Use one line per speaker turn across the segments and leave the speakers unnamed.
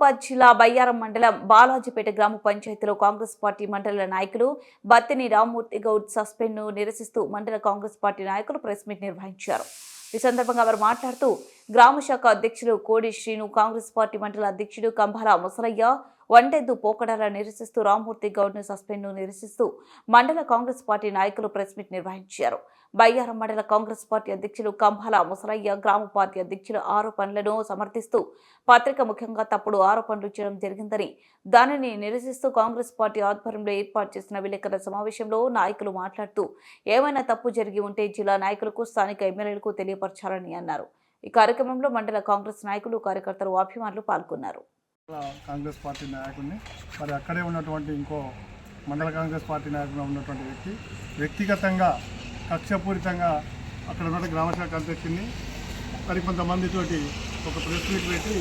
నిజామాబాద్ జిల్లా బయ్యారం మండలం బాలాజీపేట గ్రామ పంచాయతీలో కాంగ్రెస్ పార్టీ మండల నాయకులు బత్తిని రామ్మూర్తి గౌడ్ సస్పెండ్ ను నిరసిస్తూ మండల కాంగ్రెస్ పార్టీ నాయకులు ప్రెస్ మీట్ నిర్వహించారు. ఈ సందర్భంగా వారు మాట్లాడుతూ గ్రామ శాఖ అధ్యక్షుడు కోడి శ్రీను, కాంగ్రెస్ పార్టీ మండల అధ్యక్షుడు కంభాల ముసలయ్య వంటెద్దు పోకడాల నిరసిస్తూ రామ్మూర్తి గౌడ్ ను సస్పెండ్ ను నిరసిస్తూ మండల కాంగ్రెస్ పార్టీ నాయకులు ప్రెస్ మీట్ నిర్వహించారు. బయ్యారం మండల కాంగ్రెస్ పార్టీ అధ్యక్షులు కంభాల ముసలయ్య గ్రామ పార్టీ అధ్యక్షుల ఆరోపణలను సమర్థిస్తూ పత్రిక ముఖ్యంగా తప్పుడు ఆరోపణలు చేయడం జరిగిందని, దానిని నిరసిస్తూ కాంగ్రెస్ పార్టీ ఆధ్వర్యంలో ఏర్పాటు చేసిన విలేకరుల సమావేశంలో నాయకులు మాట్లాడుతూ ఏమైనా తప్పు జరిగి ఉంటే జిల్లా నాయకులకు, స్థానిక ఎమ్మెల్యేలకు తెలియపరచాలని అన్నారు. ఈ కార్యక్రమంలో మండల కాంగ్రెస్ నాయకులు, కార్యకర్తలు, అభిమానులు పాల్గొన్నారు.
కాంగ్రెస్ పార్టీ నాయకుడిని మరి అక్కడే ఉన్నటువంటి ఇంకో మండల కాంగ్రెస్ పార్టీ నాయకుడిగా ఉన్నటువంటి వ్యక్తి వ్యక్తిగతంగా కక్షపూరితంగా అక్కడ ఉన్న గ్రామశాఖ అధ్యక్షుడిని మరి కొంతమందితోటి ఒక ప్రెస్ మీట్ పెట్టి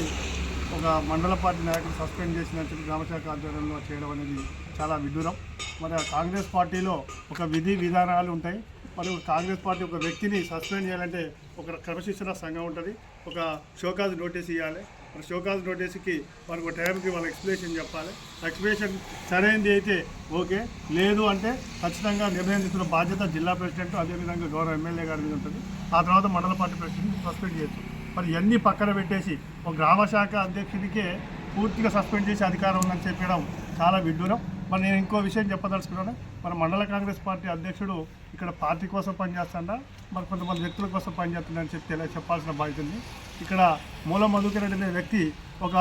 ఒక మండల పార్టీ నాయకుడు సస్పెండ్ చేసినట్టు గ్రామశాఖ ఆధ్వర్యంలో చేయడం అనేది చాలా విడ్డూరం. మరి ఆ కాంగ్రెస్ పార్టీలో ఒక విధి విధానాలు ఉంటాయి. మరి కాంగ్రెస్ పార్టీ ఒక వ్యక్తిని సస్పెండ్ చేయాలంటే ఒక క్రమశిక్షణ సంఘం ఉంటుంది, ఒక షోకాజ్ నోటీస్ ఇవ్వాలి. మరి షోకాజ్ నోటీస్కి మనకు ఒక టైంకి వాళ్ళ ఎక్స్ప్లెనేషన్ చెప్పాలి. ఎక్స్ప్లెనేషన్ సరైనది అయితే ఓకే, లేదు అంటే ఖచ్చితంగా నిర్ణయం తీసుకున్న బాధ్యత జిల్లా ప్రెసిడెంట్, అదేవిధంగా గౌరవ ఎమ్మెల్యే గారి మీద ఉంటుంది. ఆ తర్వాత మండల పార్టీ ప్రెసిడెంట్ సస్పెండ్ చేయొచ్చు. మరి ఇవన్నీ పక్కన పెట్టేసి ఒక గ్రామశాఖ అధ్యక్షుడికే పూర్తిగా సస్పెండ్ చేసే అధికారం ఉందని చెప్పడం చాలా విడ్డూరం. మరి నేను ఇంకో విషయం చెప్పదలుచుకున్నాను. మన మండల కాంగ్రెస్ పార్టీ అధ్యక్షుడు ఇక్కడ పార్టీ కోసం పనిచేస్తుందా, మరి కొంతమంది వ్యక్తుల కోసం పనిచేస్తుందని చెప్పాల్సిన బాధ్యత ఉంది. ఇక్కడ మూల మధుకర్ రెడ్డి అనే వ్యక్తి ఒక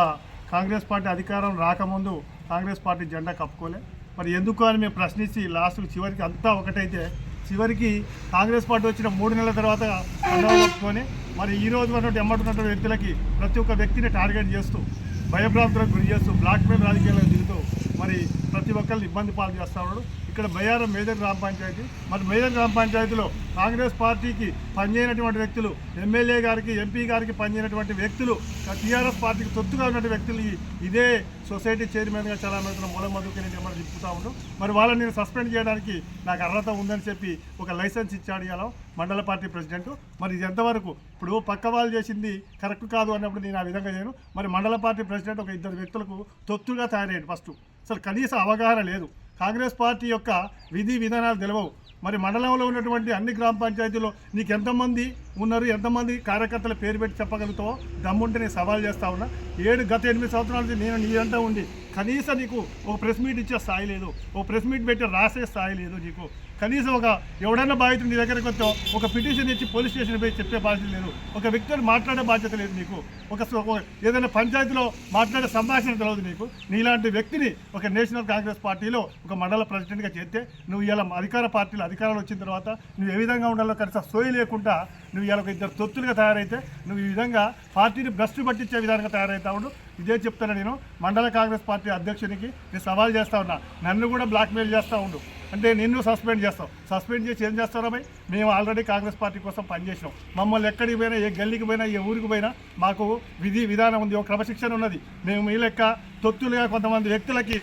కాంగ్రెస్ పార్టీ అధికారం రాకముందు కాంగ్రెస్ పార్టీ జెండా కప్పుకోలే. మరి ఎందుకు అని మేము ప్రశ్నించి లాస్ట్కి చివరికి అంతా ఒకటైతే చివరికి కాంగ్రెస్ పార్టీ వచ్చిన 3 నెలల తర్వాత కప్పుకొని మరి ఈ రోజు ఉన్నటువంటి ఎమ్మటున్నటువంటి వ్యక్తులకి ప్రతి ఒక్క వ్యక్తిని టార్గెట్ చేస్తూ భయభ్రాంతులకు గురి చేస్తూ బ్లాక్మెయిల్ రాజకీయాలకు దిగుతూ మరి ప్రతి ఒక్కరిని ఇబ్బంది పాలు చేస్తూ ఉన్నాడు. ఇక్కడ బయ్యారం మేజర్ గ్రామ పంచాయతీ, మరి మేజర్ గ్రామ పంచాయతీలో కాంగ్రెస్ పార్టీకి పనిచేయనటువంటి వ్యక్తులు, ఎమ్మెల్యే గారికి, ఎంపీ గారికి పనిచేయనటువంటి వ్యక్తులు, టీఆర్ఎస్ పార్టీకి తొత్తుగా ఉన్నటువంటి వ్యక్తులు ఇదే సొసైటీ చైర్మన్గా చాలా మంది మూల మధుకర్ రెడ్డి మనం చెప్తూ ఉంటాం. మరి వాళ్ళని నేను సస్పెండ్ చేయడానికి నాకు అర్హత ఉందని చెప్పి ఒక లైసెన్స్ ఇచ్చాడు ఇలా మండల పార్టీ ప్రెసిడెంట్. మరి ఇది ఎంతవరకు ఇప్పుడు పక్క వాళ్ళు చేసింది కరెక్ట్ కాదు అన్నప్పుడు నేను ఆ విధంగా చేయను. మరి మండల పార్టీ ప్రెసిడెంట్ ఒక 2 వ్యక్తులకు తొత్తుగా తయారయ్యాడు. ఫస్ట్ అసలు కనీస అవగాహన లేదు. కాంగ్రెస్ పార్టీ యొక్క విధి విధానాలు తెలియవు. మరి మండలంలో ఉన్నటువంటి అన్ని గ్రామ పంచాయతీలో నీకు ఎంతమంది ఉన్నారు, ఎంతమంది కార్యకర్తల పేరు పెట్టి చెప్పగలుగుతావో దమ్ముంటే నేను సవాల్ చేస్తా ఉన్నా. గత 8 సంవత్సరాల నుంచి నేను నీ అంతా ఉండి కనీసం నీకు ఒక ప్రెస్ మీట్ ఇచ్చే స్థాయి లేదు, ఒక ప్రెస్ మీట్ పెట్టి రాసే స్థాయి లేదు నీకు. కనీసం ఒక ఎవడన్నా బాధ్యత నీ దగ్గరికి వస్తే ఒక పిటిషన్ ఇచ్చి పోలీస్ స్టేషన్ పోయి చెప్పే బాధ్యత లేదు, ఒక వ్యక్తిని మాట్లాడే బాధ్యత లేదు నీకు, ఒక ఏదైనా పంచాయతీలో మాట్లాడే సంభాషణ తెలియదు నీకు. నీలాంటి వ్యక్తిని ఒక నేషనల్ కాంగ్రెస్ పార్టీలో ఒక మండల ప్రెసిడెంట్గా చేస్తే నువ్వు ఇలా అధికార పార్టీలో అధికారంలో వచ్చిన తర్వాత నువ్వు ఏ విధంగా ఉండాలో కనీసం సోయి లేకుండా నువ్వు ఇలా ఒక 2 తొత్తులుగా తయారైతే నువ్వు ఈ విధంగా పార్టీని భ్రష్టు పట్టించే విధంగా తయారవుతా ఉండు. ఇదే చెప్తాను నేను మండల కాంగ్రెస్ పార్టీ అధ్యక్షునికి నేను సవాల్ చేస్తా ఉన్నా. నన్ను కూడా బ్లాక్మెయిల్ చేస్తూ ఉండు అంటే నిన్ను సస్పెండ్ చేస్తాం. సస్పెండ్ చేసి ఏం చేస్తారా భయ్? మేము ఆల్రెడీ కాంగ్రెస్ పార్టీ కోసం పనిచేసినాం. మమ్మల్ని ఎక్కడికి పోయినా, ఏ గల్లీకి పోయినా, ఏ ఊరికి పోయినా మాకు విధి విధానం ఉంది, ఒక క్రమశిక్షణ ఉన్నది. మేము ఈ లెక్క తొత్తులుగా కొంతమంది వ్యక్తులకి